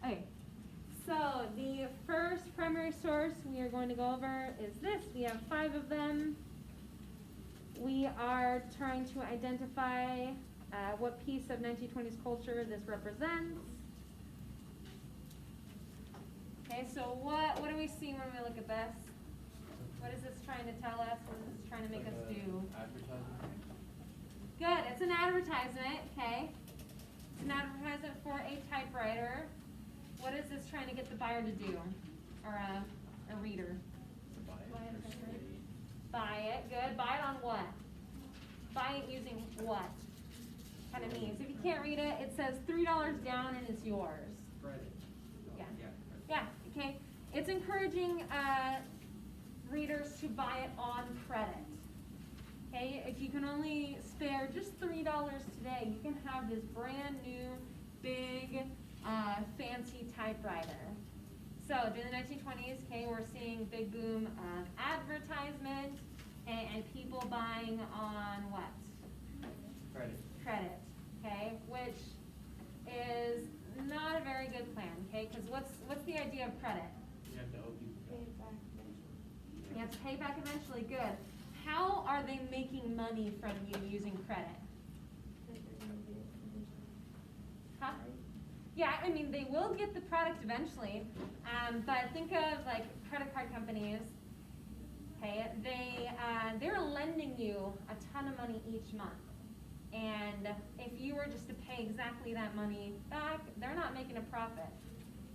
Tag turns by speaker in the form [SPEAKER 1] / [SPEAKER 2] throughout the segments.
[SPEAKER 1] Okay, so the first primary source we are going to go over is this. We have 5 of them. We are trying to identify what piece of 1920s culture this represents. Okay, so what do we see when we look at this? What is this trying to tell us? What is this trying to make us do?
[SPEAKER 2] Advertising.
[SPEAKER 1] Good, it's an advertisement, okay? It's an advertisement for a typewriter. What is this trying to get the buyer to do? Or a reader? Buy it, good. Buy it on what? Buy it using what? Kind of means. If you can't read it, it says $3 down and it's yours.
[SPEAKER 2] Credit.
[SPEAKER 1] Yeah.
[SPEAKER 2] Yeah.
[SPEAKER 1] Yeah, okay. It's encouraging readers to buy it on credit. Okay, if you can only spare just $3 today, you can have this brand new, big, fancy typewriter. So during the 1920s, okay, we're seeing big boom of advertisement and people buying on what?
[SPEAKER 2] Credit.
[SPEAKER 1] Credit, okay, which is not a very good plan, okay, because what's the idea of credit?
[SPEAKER 2] You have to owe people back.
[SPEAKER 1] You have to pay back eventually, good. How are they making money from you using credit? Huh? Yeah, I mean, they will get the product eventually, but think of like credit card companies, okay, they're lending you a ton of money each month. And if you were just to pay exactly that money back, they're not making a profit.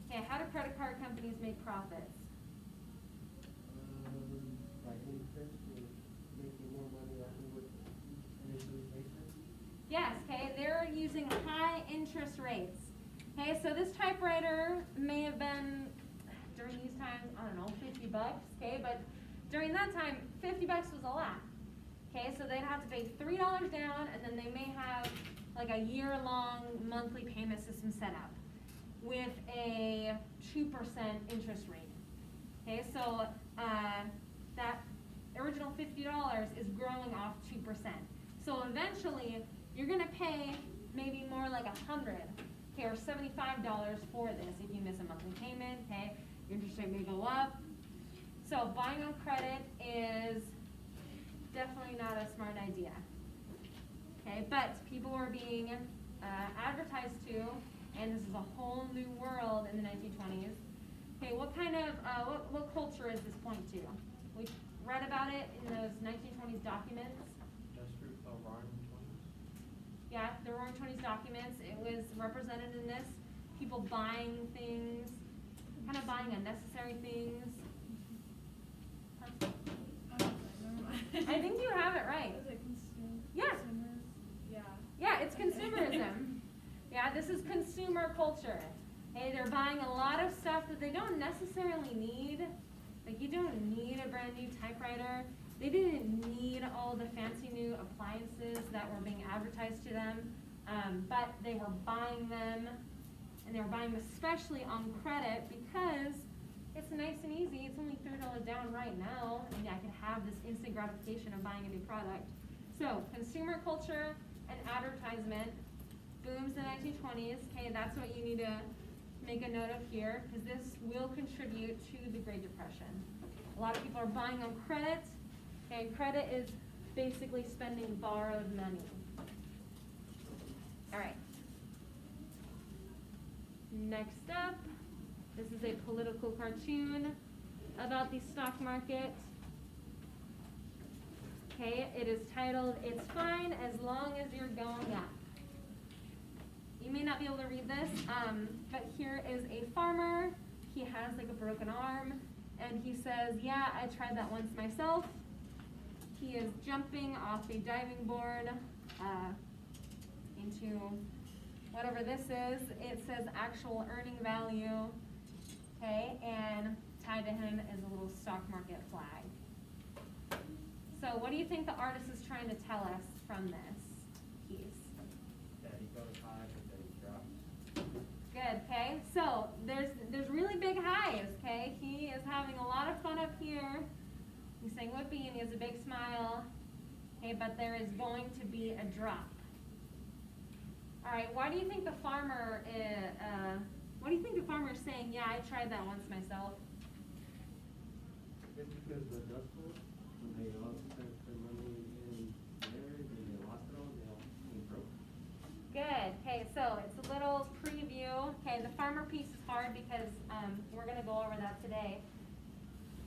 [SPEAKER 1] Okay, how do credit card companies make profits?
[SPEAKER 3] By interest, making more money than we would initially pay for.
[SPEAKER 1] Yes, okay, they're using high interest rates. Okay, so this typewriter may have been, during these times, I don't know, $50, okay, but during that time, $50 was a lot. Okay, so they'd have to pay $3 down, and then they may have like a year-long monthly payment system set up with a 2% interest rate. Okay, so that original $50 is growing off 2%. So eventually, you're going to pay maybe more like $100, okay, or $75 for this if you miss a monthly payment. Okay, your interest rate may go up. So buying on credit is definitely not a smart idea. Okay, but people were being advertised to, and this is a whole new world in the 1920s. Okay, what kind of what culture is this point to? We read about it in those 1920s documents.
[SPEAKER 2] Roaring 20s.
[SPEAKER 1] Yeah, the Roaring 20s documents. It was represented in this. People buying things, kind of buying unnecessary things. I think you have it right.
[SPEAKER 4] Is it
[SPEAKER 1] Yeah.
[SPEAKER 4] consumers? Yeah.
[SPEAKER 1] Yeah, it's consumerism. Yeah, this is consumer culture. Hey, they're buying a lot of stuff that they don't necessarily need. Like, you don't need a brand new typewriter. They didn't need all the fancy new appliances that were being advertised to them, but they were buying them, and they were buying them especially on credit because it's nice and easy. It's only $3 down right now, and I can have this instant gratification of buying a new product. So, consumer culture and advertisement booms in the 1920s. Okay, that's what you need to make a note of here, because this will contribute to the Great Depression. A lot of people are buying on credit, and credit is basically spending borrowed money. All right. Next up, this is a political cartoon about the stock market. Okay, it is titled, "It's Fine as Long as You're Going Up." You may not be able to read this, but here is a farmer. He has like a broken arm, and he says, "Yeah, I tried that once myself." He is jumping off a diving board into whatever this is. It says actual earning value, okay, and tied to him is a little stock market flag. So what do you think the artist is trying to tell us from this piece?
[SPEAKER 2] That he goes high, but then he drops.
[SPEAKER 1] Good, okay? So there's really big highs, okay? He is having a lot of fun up here. He's saying whoopee and he has a big smile. Okay, but there is going to be a drop. All right, why do you think the farmer Yeah, I tried that once myself.
[SPEAKER 3] It's because the Dust Bowl, when they all spent their money in there, and they lost it all, they all came broke.
[SPEAKER 1] Good. Okay, so it's a little preview. Okay, the farmer piece is hard because we're going to go over that today.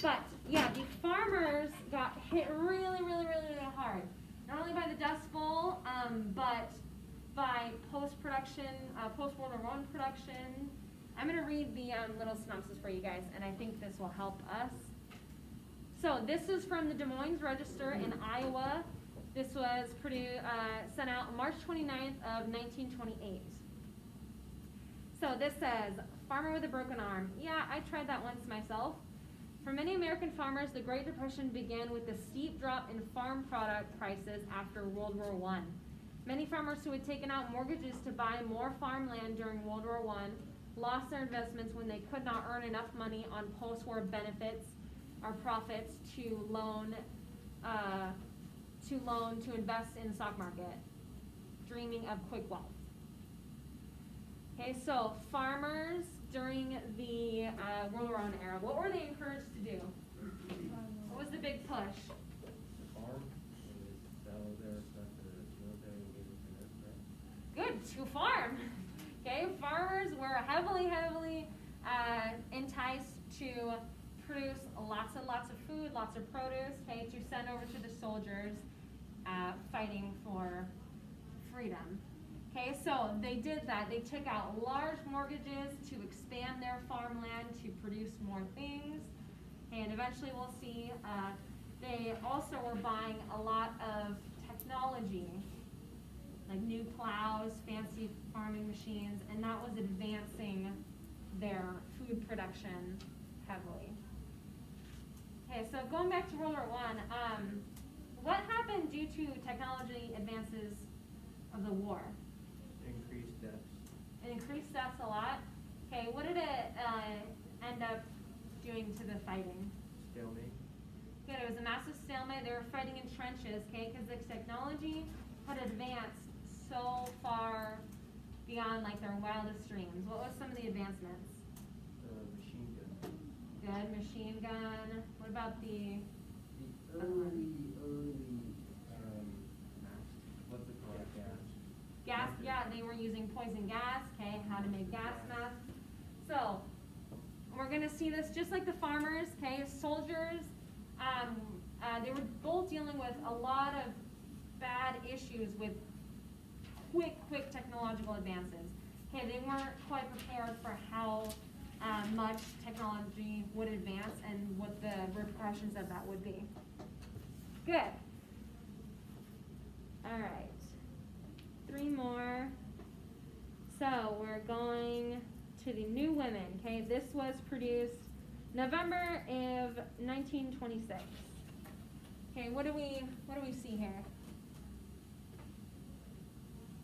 [SPEAKER 1] But yeah, the farmers got hit really, really, really, really hard. Not only by the Dust Bowl, but by post-production, post-World War I production. I'm going to read the little synopsis for you guys, and I think this will help us. So this is from the Des Moines Register in Iowa. This was sent out March 29th of 1928. So this says, farmer with a broken arm. Yeah, I tried that once myself. For many American farmers, the Great Depression began with a steep drop in farm product prices after World War I. Many farmers who had taken out mortgages to buy more farmland during World War I lost their investments when they could not earn enough money on post-war benefits or profits to loan to invest in the stock market, dreaming of quick wealth. Okay, so farmers during the World War I era, what were they encouraged to do? What was the big push?
[SPEAKER 2] Farm, they sell their stuff to the military and get it to
[SPEAKER 1] Good, to farm. Okay, farmers were heavily enticed to produce lots and lots of food, lots of produce, okay, to send over to the soldiers fighting for freedom. Okay, so they did that. They took out large mortgages to expand their farmland to produce more things. And eventually we'll see they also were buying a lot of technology, like new plows, fancy farming machines, and that was advancing their food production heavily. Okay, so going back to World War I, what happened due to technology advances of the war?
[SPEAKER 2] Increased deaths.
[SPEAKER 1] It increased deaths a lot. Okay, what did it end up doing to the fighting?
[SPEAKER 2] Stalemate.
[SPEAKER 1] Good, it was a massive stalemate. They were fighting in trenches, okay, because the technology had advanced so far beyond like their wildest dreams. What was some of the advancements?
[SPEAKER 2] Machine gun.
[SPEAKER 1] Good, machine gun. What about the
[SPEAKER 3] Early,
[SPEAKER 2] What's it called?
[SPEAKER 1] gas? Yeah, they were using poison gas, okay, how to make gas masks. So, we're going to see this just like the farmers, okay, soldiers, they were both dealing with a lot of bad issues with quick technological advances. Okay, they weren't quite prepared for how much technology would advance and what the repercussions of that would be. Good. All right. 3 more. So we're going to the New Women. Okay, this was produced November of 1926. Okay, what do we see here?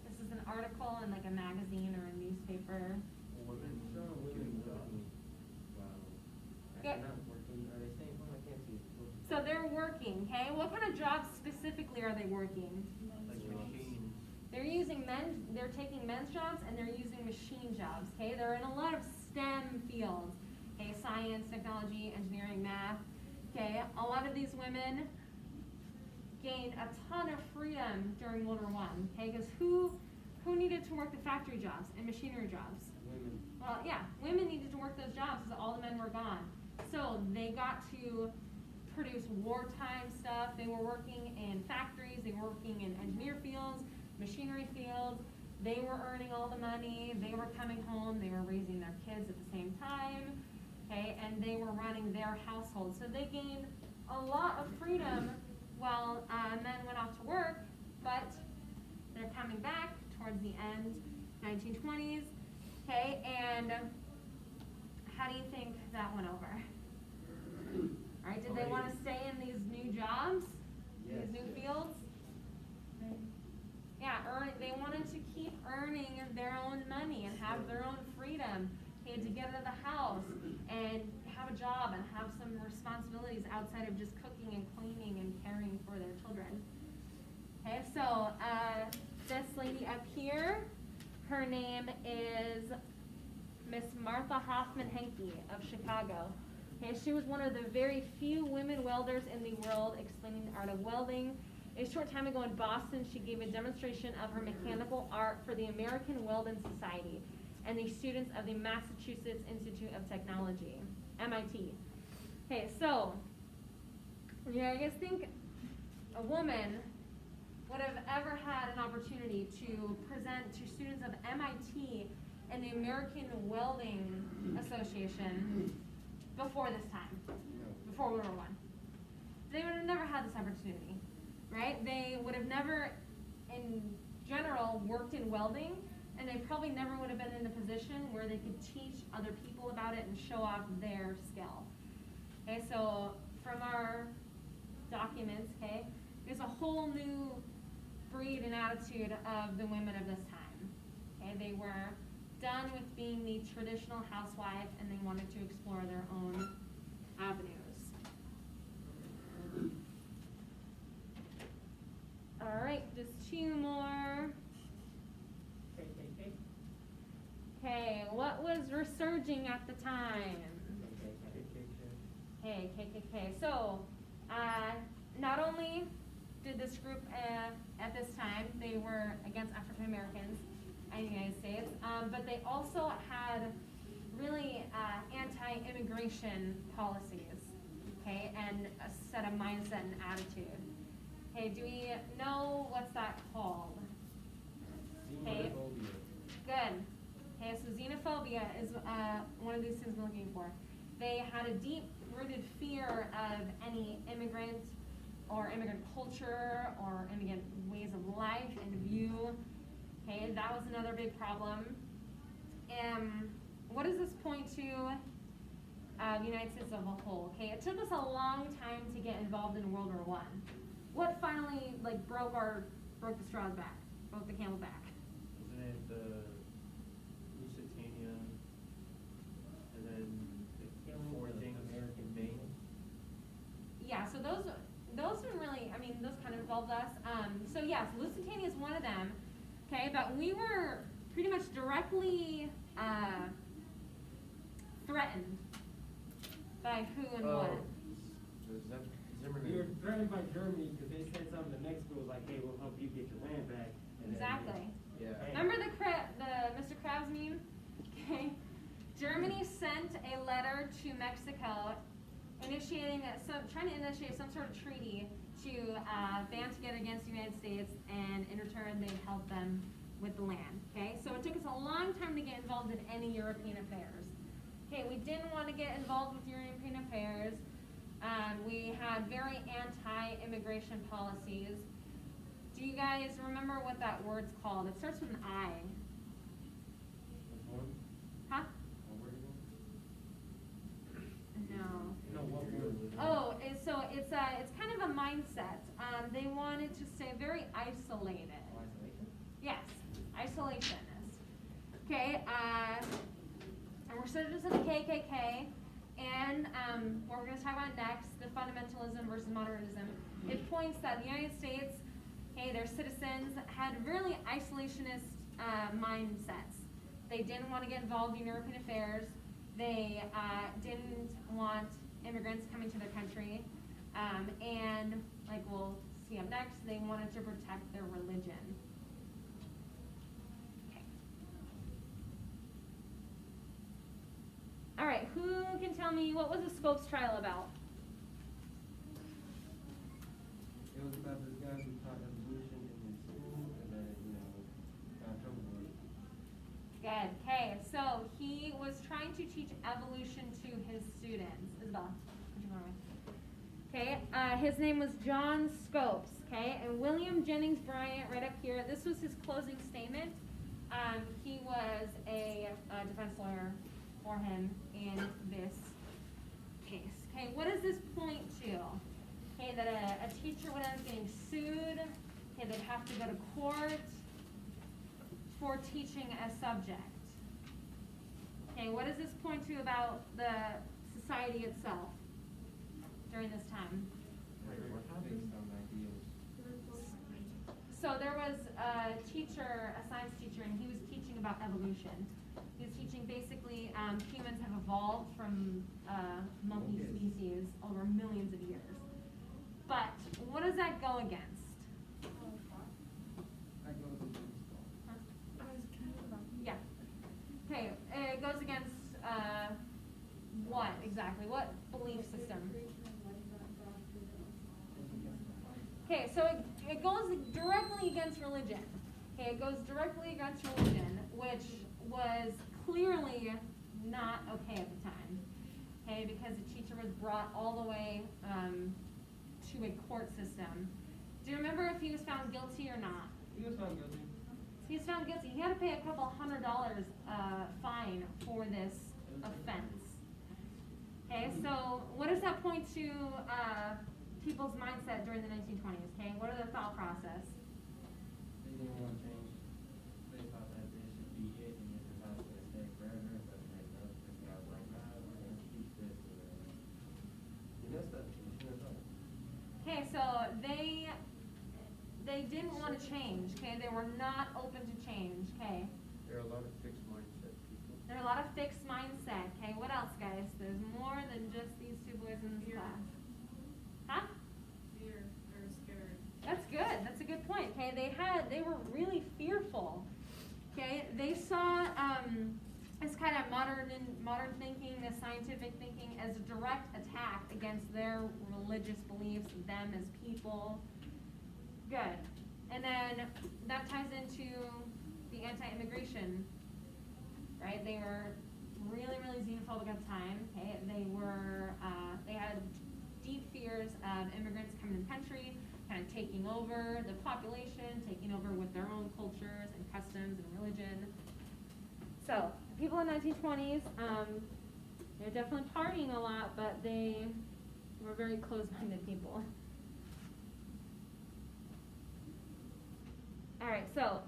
[SPEAKER 1] This is an article in like a magazine or a newspaper.
[SPEAKER 2] Women doing jobs. Wow.
[SPEAKER 1] Good.
[SPEAKER 2] They're not working. Are they staying home? I can't see.
[SPEAKER 1] So they're working, okay? What kind of jobs specifically are they working?
[SPEAKER 2] Like machines.
[SPEAKER 1] They're taking men's jobs and they're using machine jobs, okay? They're in a lot of STEM fields, okay? Science, technology, engineering, math, okay? A lot of these women gained a ton of freedom during World War I, okay? Because who needed to work the factory jobs and machinery jobs?
[SPEAKER 2] Women.
[SPEAKER 1] Well, yeah, women needed to work those jobs because all the men were gone. So they got to produce wartime stuff. They were working in factories. They were working in engineer fields, machinery fields. They were earning all the money. They were coming home. They were raising their kids at the same time, okay? And they were running their household. So they gained a lot of freedom while men went off to work, but they're coming back towards the end, 1920s, okay? And how do you think that went over? All right, did they want to stay in these new jobs,
[SPEAKER 2] Yes.
[SPEAKER 1] these new fields? Yeah, they wanted to keep earning their own money and have their own freedom, okay, to get out of the house and have a job and have some responsibilities outside of just cooking and cleaning and caring for their children. Okay, so this lady up here, her name is Miss Martha Hoffman Henke of Chicago. Okay, she was one of the very few women welders in the world explaining the art of welding. A short time ago in Boston, she gave a demonstration of her mechanical art for the American Welding Society and the students of the Massachusetts Institute of Technology, MIT. Okay, so, yeah, I guess think a woman would have ever had an opportunity to present to students of MIT and the American Welding Association before this time, before World War I. They would have never had this opportunity, right? They would have never, in general, worked in welding, and they probably never would have been in a position where they could teach other people about it and show off their skill. Okay, so from our documents, okay, there's a whole new breed and attitude of the women of this time. Okay, they were done with being the traditional housewife, and they wanted to explore their own avenues. All right, just two more. Okay, what was resurging at the time? Okay, KKK. So, not only did this group at this time, they were against African Americans in the United States, but they also had really anti-immigration policies, okay, and a set of mindset and attitude. Okay, do we know what's that called? Okay, good. Okay, so xenophobia is one of these things we're looking for. They had a deep-rooted fear of any immigrant or immigrant culture or immigrant ways of life and view. Okay, that was another big problem. What does this point to the United States as a whole? Okay, it took us a long time to get involved in World War I. What finally broke the straws back, broke the camel back?
[SPEAKER 2] Isn't it the Lusitania and then the forging American made?
[SPEAKER 1] Yeah, so those didn't really, I mean, those kind of involved us. So yes, Lusitania is one of them. Okay, but we were pretty much directly threatened by who and what.
[SPEAKER 3] We were threatened by Germany because they said something to Mexico was like, hey, we'll help you get your land back. And
[SPEAKER 1] Exactly.
[SPEAKER 3] Then, yeah.
[SPEAKER 1] Remember the Mr. Krabs meme? Okay. Germany sent a letter to Mexico trying to initiate some sort of treaty to band together against the United States, and in return they helped them with the land. Okay, so it took us a long time to get involved in any European affairs. Okay, we didn't want to get involved with European affairs. We had very anti-immigration policies. Do you guys remember what that word's called? It starts with an I. Huh? No. Oh, so it's kind of a mindset. They wanted to stay very isolated. Yes, isolationist. Okay, and we're citizens of the KKK, and what we're going to talk about next, the fundamentalism versus modernism. It points that the United States, okay, their citizens had really isolationist mindsets. They didn't want to get involved in European affairs. They didn't want immigrants coming to their country, and like we'll see up next, they wanted to protect their religion. Okay. All right, who can tell me what was the Scopes trial about?
[SPEAKER 3] It was about this guy who taught evolution in his school, and then, got in trouble with it.
[SPEAKER 1] Good. Okay, so he was trying to teach evolution to his students. Isabel, would you want to? Okay, his name was John Scopes. Okay, and William Jennings Bryant, right up here. This was his closing statement. He was a defense lawyer for him in this case. Okay, what does this point to? Okay, that a teacher would end up getting sued. Okay, they'd have to go to court for teaching a subject. Okay, what does this point to about the society itself during this time? So there was a teacher, a science teacher, and he was teaching about evolution. He was teaching basically humans have evolved from monkey species over millions of years. But what does that go against?
[SPEAKER 3] That goes against
[SPEAKER 1] Huh? Yeah. Okay, it goes against what exactly? What belief system? Okay, so it goes directly against religion. Okay, it goes directly against religion, which was clearly not okay at the time. Okay, because the teacher was brought all the way to a court system. Do you remember if he was found guilty or not?
[SPEAKER 3] He was found guilty.
[SPEAKER 1] He was found guilty. He had to pay a couple $100 fine for this offense. Okay, so what does that point to people's mindset during the 1920s? Okay, what are the thought process?
[SPEAKER 2] They didn't want to change. They thought that this should be it, and this is how it's going to stay forever. But then this guy was like, nah, we're going to keep this. And that's that.
[SPEAKER 1] Okay, so they didn't want to change. Okay, they were not open to change. Okay,
[SPEAKER 2] There are a lot of fixed mindset people.
[SPEAKER 1] there are a lot of fixed mindset. Okay, what else, guys? There's more than just these two boys in this class. Huh?
[SPEAKER 4] Fear, they're scared.
[SPEAKER 1] That's good. That's a good point. Okay, they were really fearful. Okay, they saw this kind of modern thinking, this scientific thinking, as a direct attack against their religious beliefs, them as people. Good. And then that ties into the anti-immigration, right? They were really, really xenophobic at the time. Okay, they had deep fears of immigrants coming to the country, kind of taking over the population, taking over with their own cultures and customs and religion. So, people in the 1920s, they're definitely partying a lot, but they were very closed-minded people. All right, so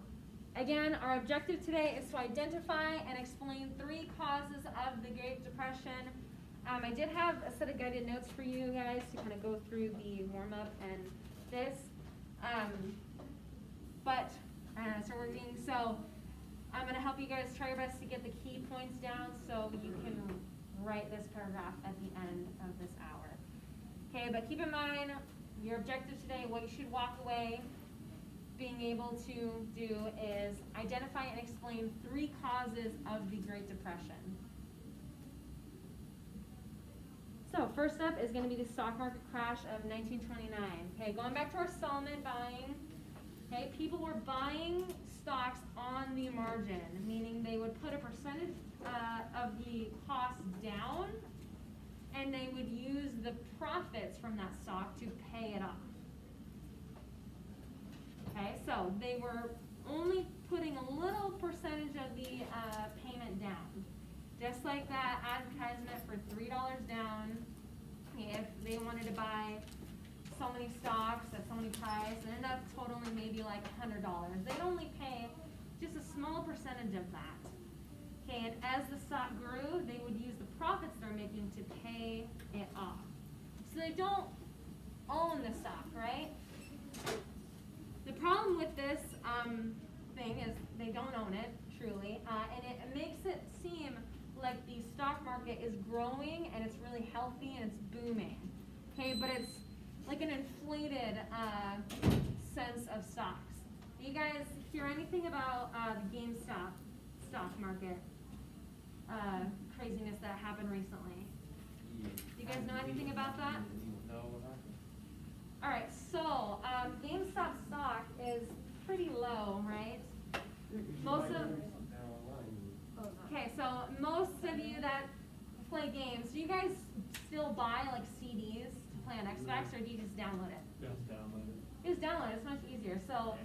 [SPEAKER 1] again, our objective today is to identify and explain 3 causes of the Great Depression. I did have a set of guided notes for you guys to kind of go through the warm-up and this. So I'm going to help you guys try your best to get the key points down so you can write this paragraph at the end of this hour. Okay, but keep in mind your objective today, what you should walk away being able to do is identify and explain 3 causes of the Great Depression. So first up is going to be the stock market crash of 1929. Okay, going back to our Solomon buying. Okay, people were buying stocks on the margin, meaning they would put a percentage of the cost down, and they would use the profits from that stock to pay it off. Okay, so they were only putting a little percentage of the payment down. Just like that advertisement for $3 down, if they wanted to buy so many stocks at so many price, and end up totaling maybe like $100. They'd only pay just a small percentage of that. Okay, and as the stock grew, they would use the profits they're making to pay it off. So they don't own the stock, right? The problem with this thing is they don't own it, truly, and it makes it seem like the stock market is growing and it's really healthy and it's booming. Okay, but it's like an inflated sense of stocks. Do you guys hear anything about the GameStop stock market craziness that happened recently?
[SPEAKER 2] Yeah.
[SPEAKER 1] Do you guys know anything about that?
[SPEAKER 2] No, what happened?
[SPEAKER 1] All right, so GameStop stock is pretty low, right? Most of Okay, so most of you that play games, do you guys still buy like CDs to play on Xbox, or do you just download it?
[SPEAKER 3] Just download it.
[SPEAKER 1] You just download it, it's much easier. So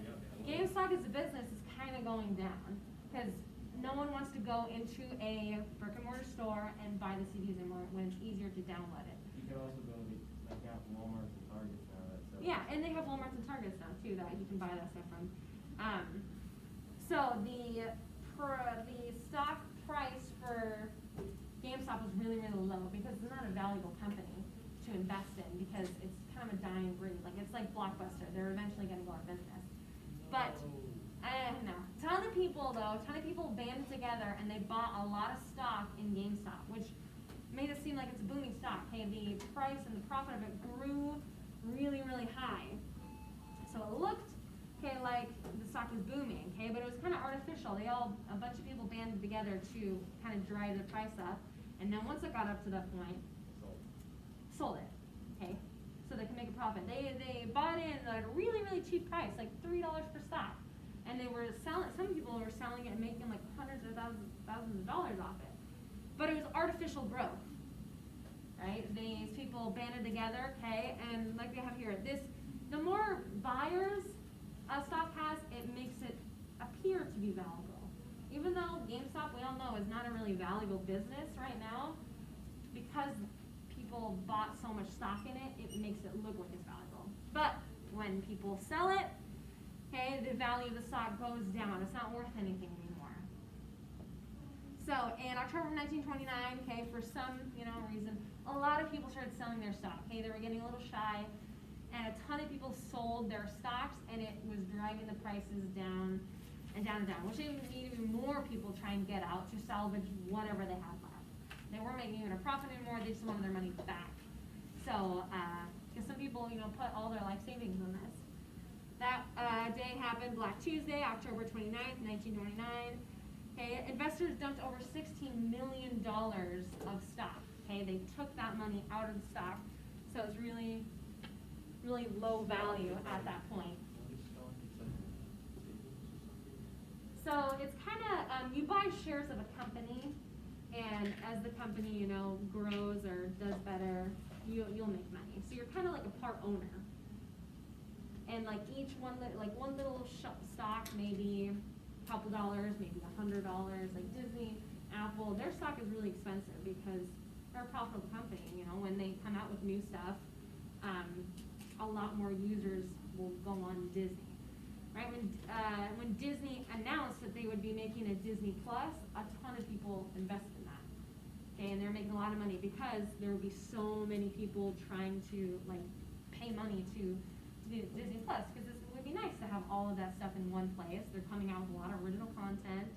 [SPEAKER 1] GameStop as a business is kind of going down because no one wants to go into a brick and mortar store and buy the CDs anymore when it's easier to download it.
[SPEAKER 2] You can also go to like out Walmart and Target now.
[SPEAKER 1] Yeah, and they have Walmarts and Targets now too that you can buy that stuff from. So the stock price for GameStop was really, really low because it's not a valuable company to invest in because it's kind of a dying breed. Like it's like Blockbuster; they're eventually going to go out of business. But, No. Ton of people banded together and they bought a lot of stock in GameStop, which made it seem like it's a booming stock. Okay, the price and the profit of it grew really, really high. So it looked, okay, like the stock was booming, okay, but it was kind of artificial. A bunch of people banded together to kind of drive the price up, and then once it got up to that point, sold it, okay, so they could make a profit. They bought in at a really, really cheap price, like $3 per stock, and they were selling. Some people were selling it and making like hundreds of thousands of dollars off it, but it was artificial growth, right? These people banded together, okay, and like we have here, the more buyers a stock has, it makes it appear to be valuable. Even though GameStop, we all know, is not a really valuable business right now, because people bought so much stock in it, it makes it look like it's valuable. But when people sell it, okay, the value of the stock goes down. It's not worth anything anymore. So in October of 1929, okay, for some reason, a lot of people started selling their stock. Okay, they were getting a little shy, and a ton of people sold their stocks, and it was driving the prices down and down and down, which made even more people try and get out to salvage whatever they had left. They weren't making even a profit anymore, they just wanted their money back. So, because some people, put all their life savings on this. That day happened, Black Tuesday, October 29th, 1929. Okay, investors dumped over $16 million of stock. Okay, they took that money out of the stock, so it's really, really low value at that point. So it's kind of, you buy shares of a company, and as the company, grows or does better, you'll make money. So you're kind of like a part owner. And like each one, like one little stock, maybe a couple dollars, maybe $100. Like Disney, Apple, their stock is really expensive because they're a profitable company. When they come out with new stuff, a lot more users will go on Disney. Right, when Disney announced that they would be making a Disney Plus, a ton of people invested in that. Okay, and they're making a lot of money because there would be so many people trying to pay money to do Disney Plus, because it would be nice to have all of that stuff in one place. They're coming out with a lot of original content.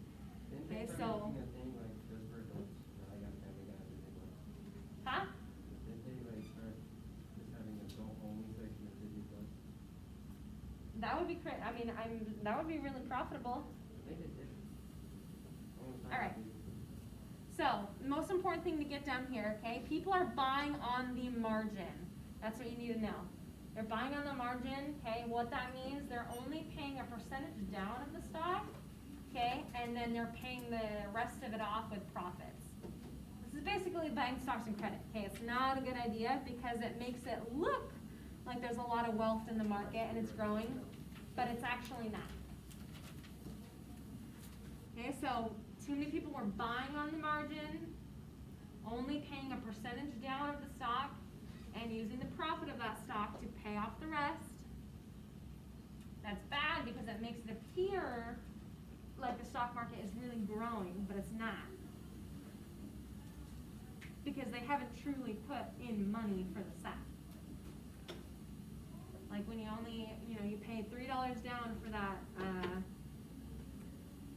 [SPEAKER 1] Okay, so. Huh? That would be great. I mean, that would be really profitable. All right. So, the most important thing to get down here, okay? People are buying on the margin. That's what you need to know. They're buying on the margin, okay? What that means, they're only paying a percentage down of the stock, okay? And then they're paying the rest of it off with profits. This is basically buying stocks and credit, okay? It's not a good idea because it makes it look like there's a lot of wealth in the market and it's growing, but it's actually not. Okay, so too many people were buying on the margin, only paying a percentage down of the stock, and using the profit of that stock to pay off the rest. That's bad because it makes it appear like the stock market is really growing, but it's not. Because they haven't truly put in money for the stock. Like when you only, you pay $3 down for that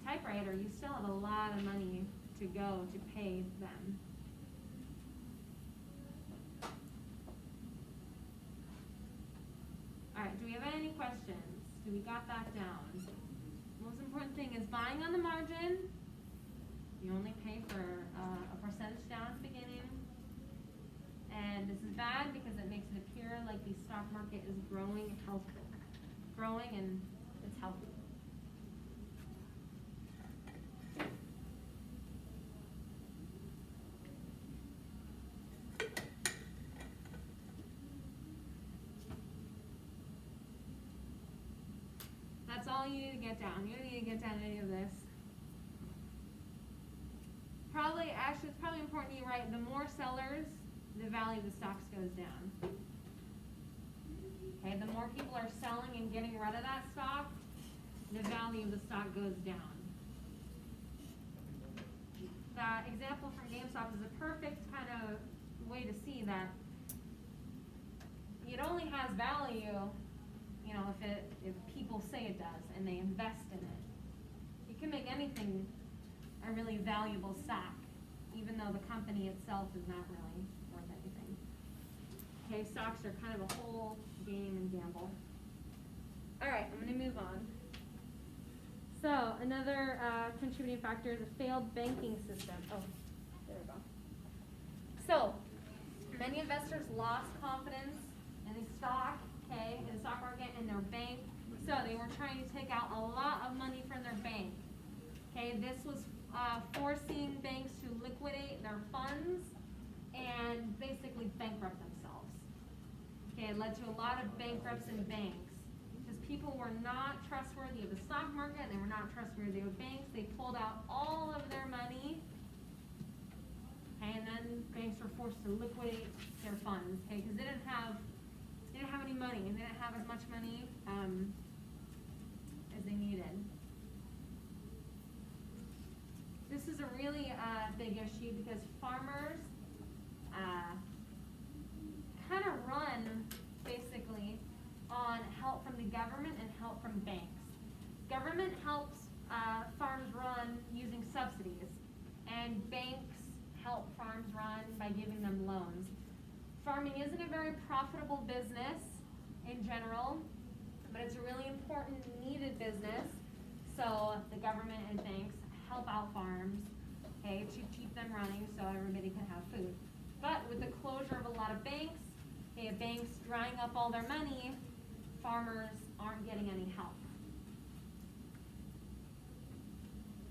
[SPEAKER 1] typewriter, you still have a lot of money to go to pay them. All right, do we have any questions? Do we got that down? Most important thing is buying on the margin. You only pay for a percentage down at the beginning. And this is bad because it makes it appear like the stock market is growing and it's healthy. That's all you need to get down. You don't need to get down any of this. It's probably important you write, the more sellers, the value of the stocks goes down. Okay, the more people are selling and getting rid of that stock, the value of the stock goes down. That example from GameStop is a perfect kind of way to see that it only has value, you know, if people say it does and they invest in it. You can make anything a really valuable stock, even though the company itself is not really worth anything. Okay, stocks are kind of a whole game and gamble. Alright, I'm gonna move on. So, another contributing factor is a failed banking system. Oh, there we go. So, many investors lost confidence in the stock, okay, in the stock market and their bank. So they were trying to take out a lot of money from their bank. Okay, this was forcing banks to liquidate their funds and basically bankrupt themselves. Okay, it led to a lot of bankrupts in banks because people were not trustworthy of the stock market and they were not trustworthy of banks. They pulled out all of their money, and then banks were forced to liquidate their funds, okay, because they didn't have any money, and they didn't have as much money as they needed. This is a really big issue because farmers kind of run basically on help from the government and help from banks. Government helps farms run using subsidies, and banks help farms run by giving them loans. Farming isn't a very profitable business in general, but it's a really important, needed business. So the government and banks help out farms, okay, to keep them running so everybody can have food. But with the closure of a lot of banks, okay, banks drying up all their money, farmers aren't getting any help.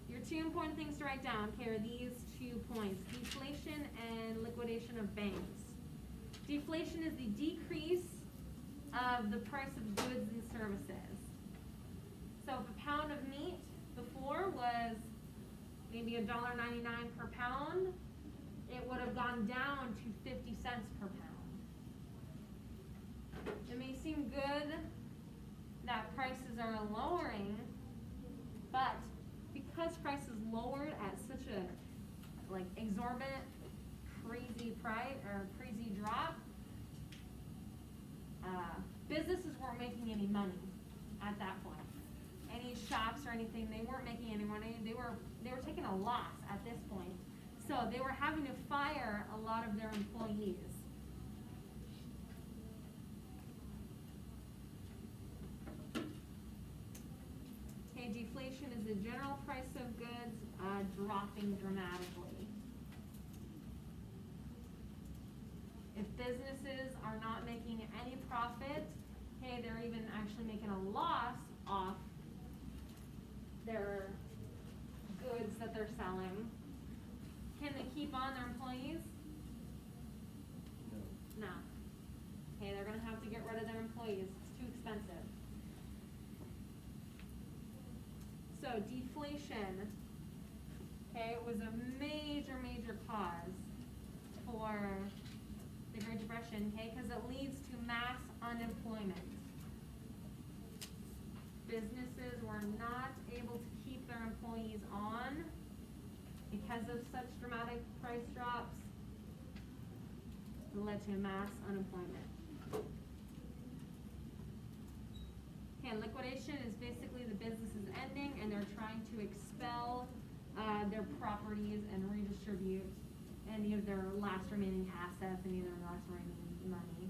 [SPEAKER 1] Your two important things to write down, okay, are these 2 points: deflation and liquidation of banks. Deflation is the decrease of the price of goods and services. So if a pound of meat before was maybe $1.99 per pound, it would have gone down to 50 cents per pound. It may seem good that prices are lowering, but because prices lowered at such a exorbitant, crazy price or crazy drop, businesses weren't making any money at that point. Any shops or anything, they weren't making any money. They were taking a loss at this point. So they were having to fire a lot of their employees. Okay, deflation is the general price of goods dropping dramatically. If businesses are not making any profit, hey, they're even actually making a loss off their goods that they're selling, can they keep on their employees?
[SPEAKER 2] No.
[SPEAKER 1] No. Okay, they're gonna have to get rid of their employees. It's too expensive. So deflation, okay, was a major cause for the Great Depression, okay, because it leads to mass unemployment. Businesses were not able to keep their employees on because of such dramatic price drops. It led to mass unemployment. Okay, liquidation is basically the business is ending and they're trying to expel their properties and redistribute any of their last remaining assets and either last remaining money.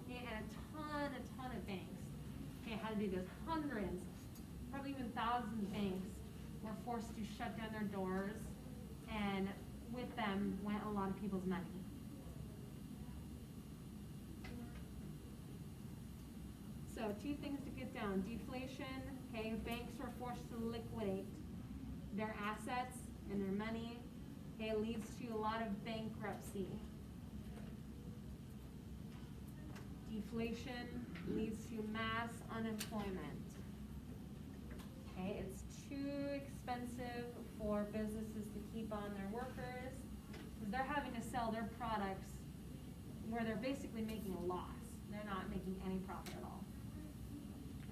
[SPEAKER 1] Okay, and a ton of banks, okay, had to do this. Hundreds, probably even thousands of banks were forced to shut down their doors, and with them went a lot of people's money. So 2 things to get down: deflation, okay, banks were forced to liquidate their assets and their money, okay, leads to a lot of bankruptcy. Deflation leads to mass unemployment. Okay, it's too expensive for businesses to keep on their workers because they're having to sell their products where they're basically making a loss. They're not making any profit at all,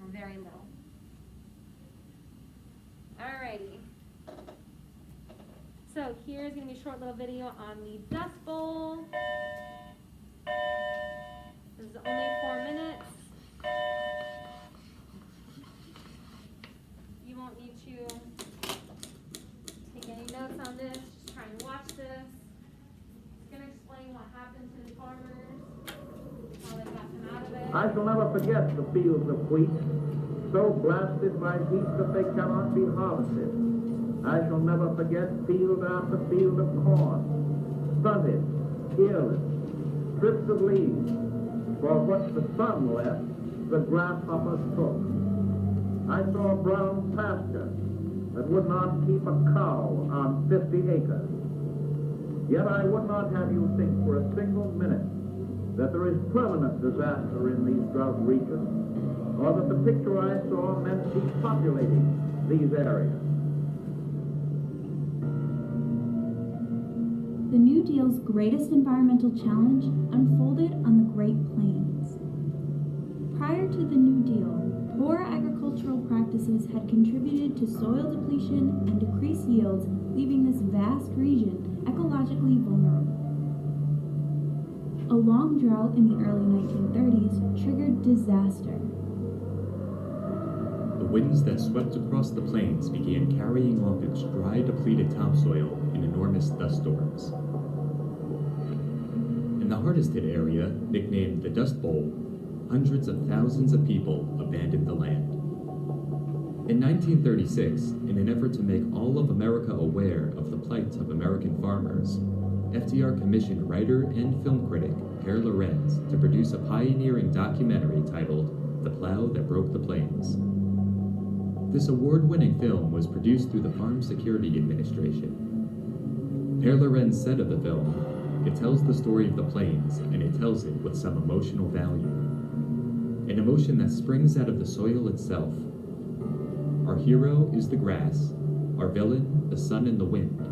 [SPEAKER 1] or very little. Alrighty. So here's going to be a short little video on the Dust Bowl. farmers, how they got them out of it.
[SPEAKER 5] I shall never forget the fields of wheat, so blasted by heat that they cannot be harvested. I shall never forget field after field of corn, stunted, earless, strips of leaves, for what the sun left, the grasshoppers took. I saw brown pasture that would not keep a cow on 50 acres. Yet I would not have you think for a single minute that there is permanent disaster in these drought regions, or that the picture I saw meant depopulating these areas.
[SPEAKER 6] The New Deal's greatest environmental challenge unfolded on the Great Plains. Prior to the New Deal, poor agricultural practices had contributed to soil depletion and decreased yields, leaving this vast region ecologically vulnerable. A long drought in the early 1930s triggered disaster.
[SPEAKER 7] The winds that swept across the plains began carrying off its dry, depleted topsoil in enormous dust storms. In the hardest hit area, nicknamed the Dust Bowl, hundreds of thousands of people abandoned the land. In 1936, in an effort to make all of America aware of the plight of American farmers, FDR commissioned writer and film critic Per Lorenz to produce a pioneering documentary titled The Plow That Broke the Plains. This award-winning film was produced through the Farm Security Administration. Per Lorenz said of the film, "It tells the story of the plains, and it tells it with some emotional value. An emotion that springs out of the soil itself. Our hero is the grass, our villain, the sun and the wind.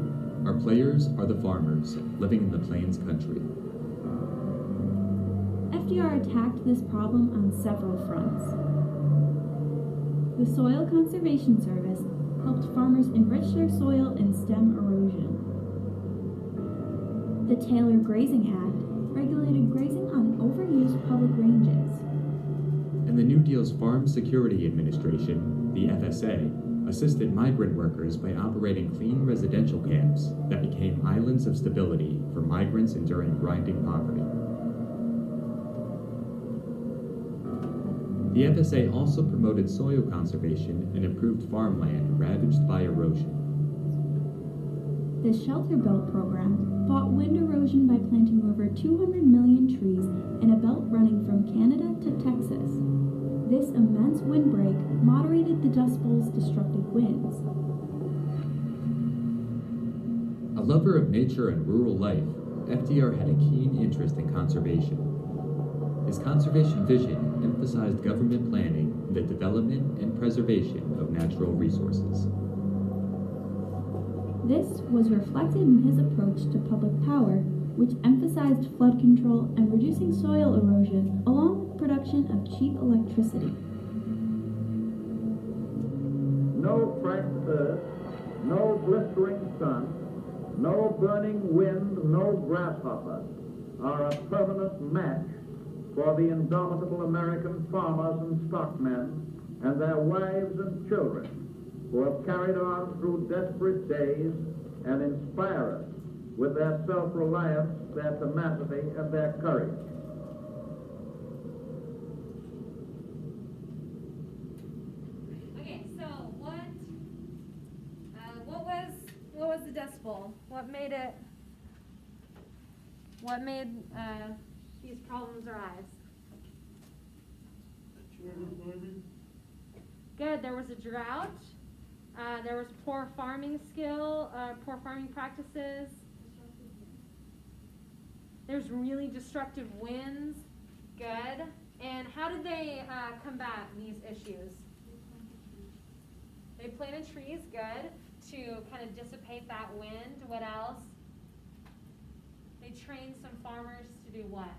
[SPEAKER 7] Our players are the farmers, living in the plains country."
[SPEAKER 6] FDR attacked this problem on several fronts. The Soil Conservation Service helped farmers enrich their soil and stem erosion. The Taylor Grazing Act regulated grazing on overused public ranges.
[SPEAKER 7] And the New Deal's Farm Security Administration, the FSA, assisted migrant workers by operating clean residential camps that became islands of stability for migrants enduring grinding poverty. The FSA also promoted soil conservation and improved farmland ravaged by erosion.
[SPEAKER 6] The Shelter Belt program fought wind erosion by planting over 200 million trees in a belt running from Canada to Texas. This immense windbreak moderated the Dust Bowl's destructive winds.
[SPEAKER 7] A lover of nature and rural life, FDR had a keen interest in conservation. His conservation vision emphasized government planning in the development and preservation of natural resources.
[SPEAKER 6] This was reflected in his approach to public power, which emphasized flood control and reducing soil erosion, along with production of cheap electricity.
[SPEAKER 5] No cracked earth, no blistering sun, no burning wind, no grasshopper are a permanent match for the indomitable American farmers and stockmen and their wives and children who have carried on through desperate days and inspire us with their self-reliance, their tenacity, and their courage.
[SPEAKER 1] Okay, so what was the Dust Bowl? What made these problems arise? Good, there was a drought, there was poor farming practices, there's really destructive winds, good. And how did they combat these issues? They planted trees, good, to kind of dissipate that wind. What else? They trained some farmers to do what?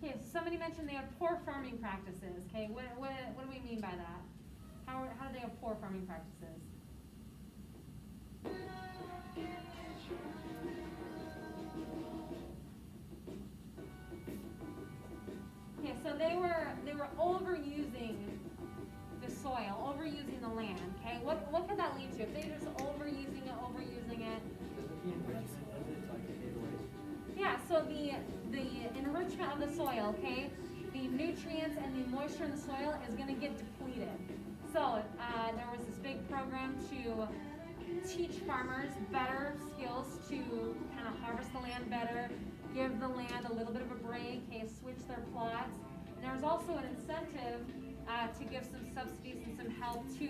[SPEAKER 1] Okay, so somebody mentioned they had poor farming practices. Okay, what do we mean by that? How do they have poor farming practices? Okay, so they were overusing the soil, overusing the land, okay? What could that lead to? If they're just overusing it,
[SPEAKER 2] Doesn't the enrichment of it like a hidden waste?
[SPEAKER 1] yeah, so the enrichment of the soil, okay, the nutrients and the moisture in the soil is gonna get depleted. So, there was this big program to teach farmers better skills to kind of harvest the land better, give the land a little bit of a break, okay, switch their plots. And there was also an incentive to give some subsidies and some help to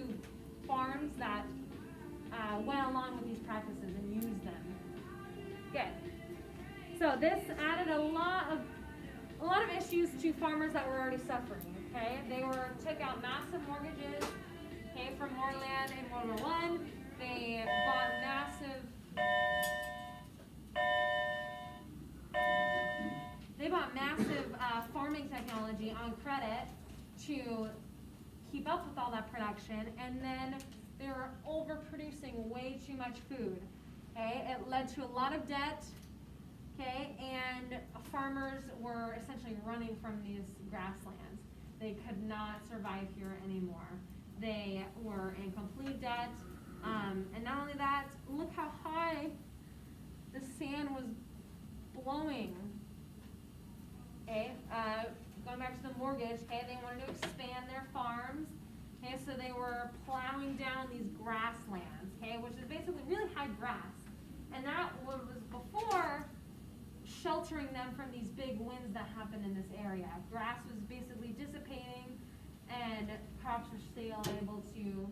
[SPEAKER 1] farms that went along with these practices and used them. Good. So this added a lot of issues to farmers that were already suffering. Okay, they took out massive mortgages. Okay, for more land in World War I. They bought massive farming technology on credit to keep up with all that production, and then they were overproducing way too much food. Okay, it led to a lot of debt. Okay, and farmers were essentially running from these grasslands. They could not survive here anymore. They were in complete debt. And not only that, look how high the sand was blowing. Okay, going back to the mortgage, okay, they wanted to expand their farms. Okay, so they were plowing down these grasslands, okay, which is basically really high grass. And that was before sheltering them from these big winds that happen in this area. Grass was basically dissipating, and crops were still able to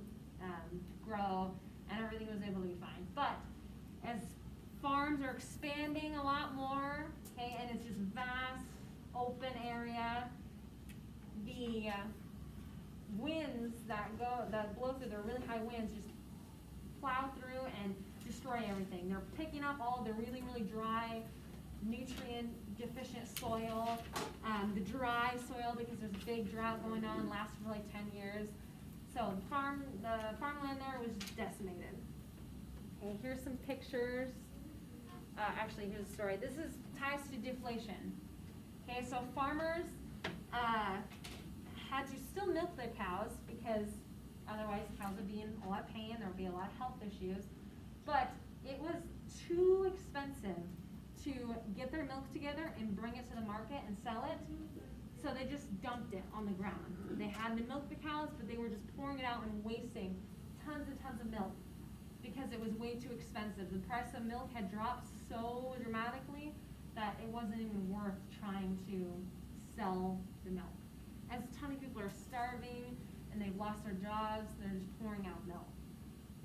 [SPEAKER 1] grow, and everything was able to be fine. But as farms are expanding a lot more, okay, and it's just vast, open area, the winds that blow through, the really high winds, just plow through and destroy everything. They're picking up all the really, really dry, nutrient deficient soil, the dry soil, because there's a big drought going on, lasted for like 10 years. So the farmland there was decimated. Okay, here's some pictures. Actually, here's a story. This ties to deflation. Okay, so farmers had to still milk their cows because otherwise cows would be in a lot of pain. There would be a lot of health issues. But it was too expensive to get their milk together and bring it to the market and sell it. So they just dumped it on the ground. They had to milk the cows, but they were just pouring it out and wasting tons and tons of milk because it was way too expensive. The price of milk had dropped so dramatically that it wasn't even worth trying to sell the milk. As a ton of people are starving and they've lost their jobs, they're just pouring out milk.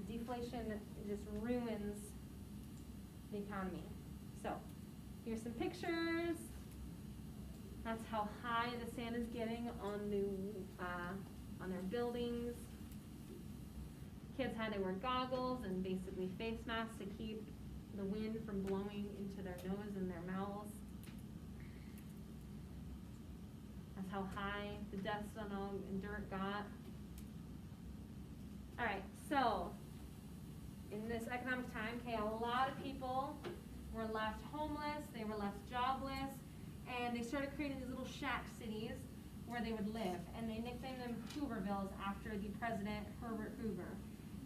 [SPEAKER 1] Deflation just ruins the economy. So, here's some pictures. That's how high the sand is getting on their buildings. Kids had to wear goggles and basically face masks to keep the wind from blowing into their nose and their mouths. That's how high the dust and dirt got. All right, so in this economic time, okay, a lot of people were left homeless, they were left jobless, and they started creating these little shack cities where they would live, and they nicknamed them Hoovervilles after the president, Herbert Hoover.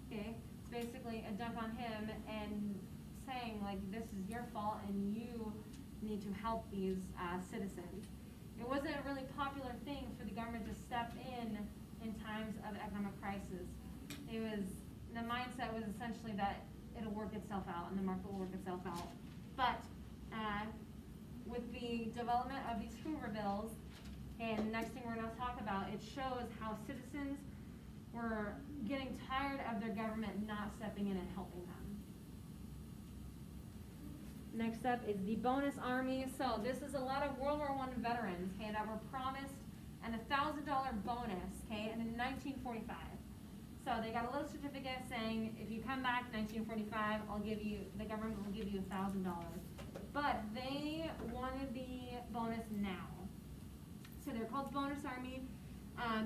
[SPEAKER 1] Okay, it's basically a dunk on him and saying, like, this is your fault and you need to help these citizens. It wasn't a really popular thing for the government to step in times of economic crisis. The mindset was essentially that it'll work itself out and the market will work itself out. But with the development of these Hoovervilles, and next thing we're going to talk about, it shows how citizens were getting tired of their government not stepping in and helping them. Next up is the bonus army. So this is a lot of World War I veterans, okay, that were promised an $1,000 bonus, okay, and in 1945. So they got a little certificate saying, if you come back 1945, the government will give you $1,000. But they wanted the bonus now. So they're called the Bonus Army.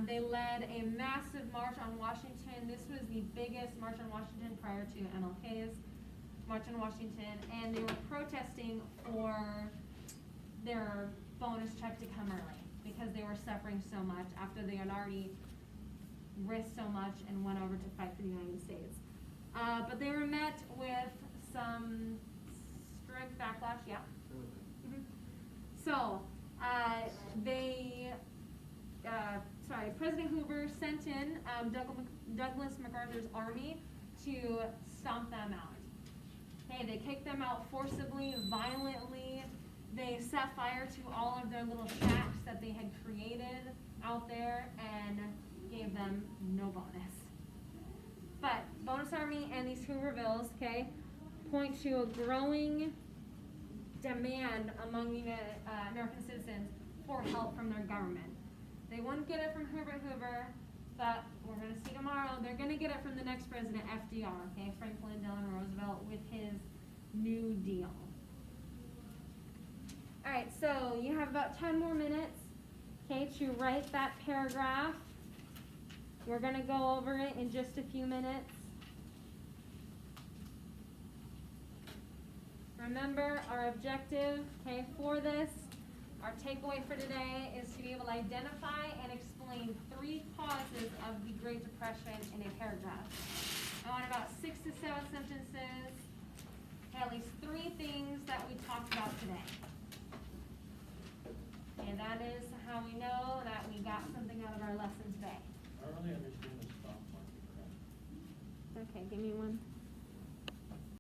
[SPEAKER 1] They led a massive march on Washington. This was the biggest march on Washington prior to MLK's March on Washington. And they were protesting for their bonus check to come early because they were suffering so much after they had already risked so much and went over to fight for the United States. But they were met with some strict backlash, yeah. Mhm. So, President Hoover sent in Douglas MacArthur's army to stomp them out. Okay, they kicked them out forcibly, violently. They set fire to all of their little shacks that they had created out there and gave them no bonus. But Bonus Army and these Hoovervilles, okay, point to a growing demand among the American citizens for help from their government. They wouldn't get it from Herbert Hoover, but we're going to see tomorrow, they're going to get it from the next president, FDR, okay, Franklin Delano Roosevelt, with his New Deal. All right, so you have about 10 more minutes, okay, to write that paragraph. We're going to go over it in just a few minutes. Remember our objective, okay, for this, our takeaway for today is to be able to identify and explain 3 causes of the Great Depression in a paragraph. I want about 6 to 7 sentences, at least 3 things that we talked about today. And that is how we know that we got something out of our lesson today.
[SPEAKER 3] I don't really understand the stock market crap.
[SPEAKER 1] Okay, give me one.